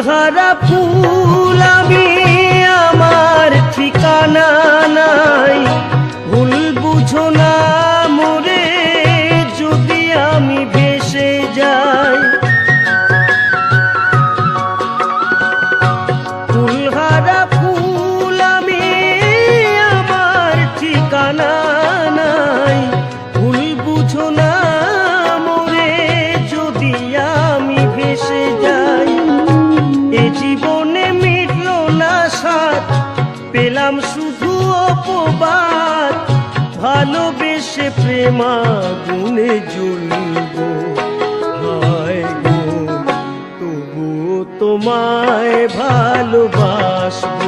ফুলহারা ফুল আমি, আমার ঠিকানা নাই। ভুল বুঝো না মোরে যদি আমি ভেসে যাই। ফুলহারা ফুল আমি, আমার ঠিকানা নাই। ভুল বুঝো না মোরে যদি আমি ভেসে যাই। এ জীবনে মিটলো না স্বাদ, পেলাম শুধু অপবাদ। ভালোবেসে প্রেমাগুনে জ্বলব, হায় গো তবু তোমায় ভালোবাসব।